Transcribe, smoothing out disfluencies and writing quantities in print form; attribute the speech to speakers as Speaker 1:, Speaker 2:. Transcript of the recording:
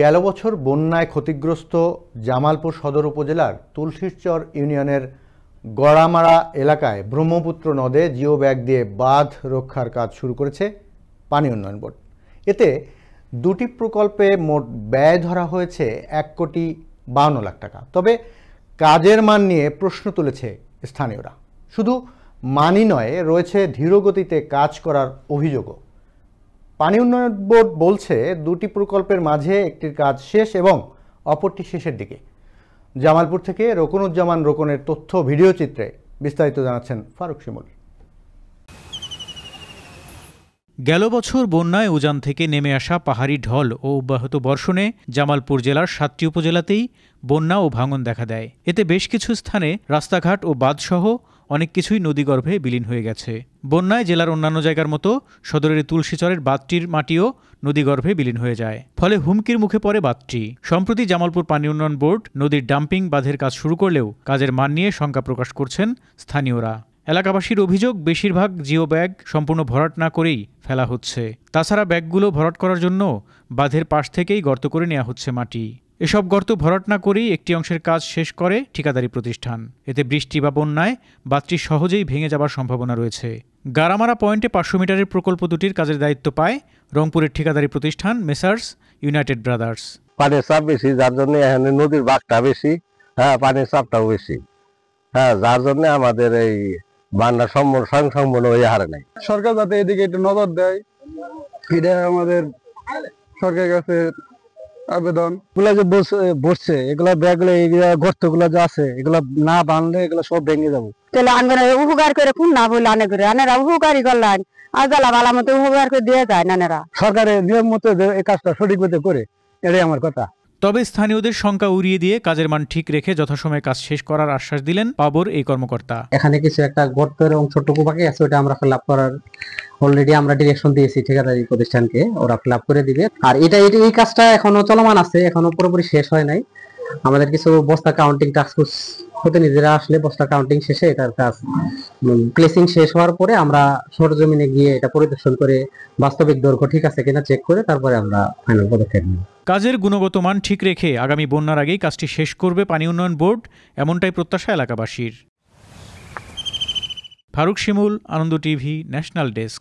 Speaker 1: গেল বছর বন্যায় ক্ষতিগ্রস্ত জামালপুর সদর উপজেলার তুলসীরচর ইউনিয়নের গড়ামারা এলাকায় ব্রহ্মপুত্র নদে জিও ব্যাগ দিয়ে বাঁধ রক্ষার কাজ শুরু করেছে পানি উন্নয়ন বোর্ড। এতে দুটি প্রকল্পে মোট ব্যয় ধরা হয়েছে 1,52 লাখ টাকা। তবে কাজের মান নিয়ে প্রশ্ন তুলেছে স্থানীয়রা। শুধু মানই নয়, রয়েছে ধীরগতিতে কাজ করার অভিযোগও। পানি উন্নয়ন বোর্ড বলছে দুটি প্রকল্পের মাঝে একটির কাজ শেষ এবং অপরটি শেষের দিকে। জামালপুর থেকে রোকনুজ্জামান রোকনের তথ্য ভিডিও চিত্রে বিস্তারিত জানাচ্ছেন ফারুক শিমুল।
Speaker 2: গেল বছর বন্যায় উজান থেকে নেমে আসা পাহাড়ি ঢল ও অব্যাহত বর্ষণে জামালপুর জেলার 7টি উপজেলাতেই বন্যা ও ভাঙন দেখা দেয়। এতে বেশ কিছু স্থানে রাস্তাঘাট ও বাঁধসহ অনেক কিছুই নদীগর্ভে বিলীন হয়ে গেছে। বন্যায় জেলার অন্যান্য জায়গার মতো সদরের তুলসীচরের বাঁধটির মাটিও নদীগর্ভে বিলীন হয়ে যায়, ফলে হুমকির মুখে পড়ে বাঁধটি। সম্প্রতি জামালপুর পানি উন্নয়ন বোর্ড নদীর ডাম্পিং বাঁধের কাজ শুরু করলেও কাজের মান নিয়ে শঙ্কা প্রকাশ করছেন স্থানীয়রা। এলাকাবাসীর অভিযোগ, বেশিরভাগ জিও ব্যাগ সম্পূর্ণ ভরাট না করেই ফেলা হচ্ছে। তাছাড়া ব্যাগগুলো ভরাট করার জন্য বাঁধের পাশ থেকেই গর্ত করে নেওয়া হচ্ছে মাটি। এসব গর্ত ভরাট না করেই একটি অংশের কাজ শেষ করে ঠিকাদারি প্রতিষ্ঠান। এতে বৃষ্টি বা বন্যায় বাঁধটি সহজেই ভেঙে যাবার সম্ভাবনা রয়েছে। গারামারা পয়েন্টে 500 মিটারের প্রকল্প দুটির কাজের দায়িত্ব পায় রংপুরের ঠিকাদারি প্রতিষ্ঠান মেসার্স ইউনাইটেড ব্রাদার্স।
Speaker 3: পানির চাপ বেশি, যার জন্য এখানে নদীর বাঁকটা বেশি, পানির চাপটাও বেশি, যার জন্য আমাদের এই বান্না সম্পূর্ণ ওই হারে নাই।
Speaker 4: সরকার যাতে এদিকে একটু নজর দেয়, এটা আমাদের সরকারের কাছে আবেদন।
Speaker 3: এগুলা যে বসছে, এগুলা ব্যাগ গর্ত গুলা যে আছে, এগুলা না বানলে এগুলো সব ভেঙে যাবো।
Speaker 5: তাহলে আমরা উপকার করে কোন না বলে আনে করে আনেরা উপকারই করলেন, আজালা বালা মতো উপকার করে দিয়ে যায় নানেরা।
Speaker 3: সরকারের নিয়ম মতো এই কাজটা সঠিক মতো করে, এটাই আমার কথা।
Speaker 2: তবে স্থানীয়দের শঙ্কা উড়িয়ে দিয়ে কাজের মান ঠিক রেখে যথাসময়ে কাজ শেষ করার আশ্বাস দিলেন পাবর এই কর্মকর্তা।
Speaker 6: এখানে কিছু একটা গর্তের অংশটুকু বাকি আছে, ওটা আমরা ফিল আপ করার অলরেডি আমরা ডিরেকশন দিয়েছি ঠিকাদারি প্রতিষ্ঠানকে, ওরা ফিল আপ করে দিবে। আর এই কাজটা এখনো চলমান আছে, এখনো পুরোপুরি শেষ হয় নাই। আমাদের কিছু বস্তা কাউন্টিং টাস্কফোর্স প্রতিনিধিরা আসলে বস্তা কাউন্টিং শেষে এটার কাজ প্লেসিং শেষ হওয়ার পরে আমরা সরজমিনে গিয়ে এটা পরিদর্শন করে বাস্তবিক দৈর্ঘ্য ঠিক আছে কিনা চেক করে তারপরে আমরা ফাইনাল পদক্ষেপ নিব।
Speaker 2: কাজের গুণগত মান ঠিক রেখে আগামী বন্যার আগেই কাজটি শেষ করবে পানি উন্নয়ন বোর্ড, এমনটাই প্রত্যাশা এলাকাবাসীর। ফারুক শিমুল, আনন্দ টিভি, ন্যাশনাল ডেস্ক।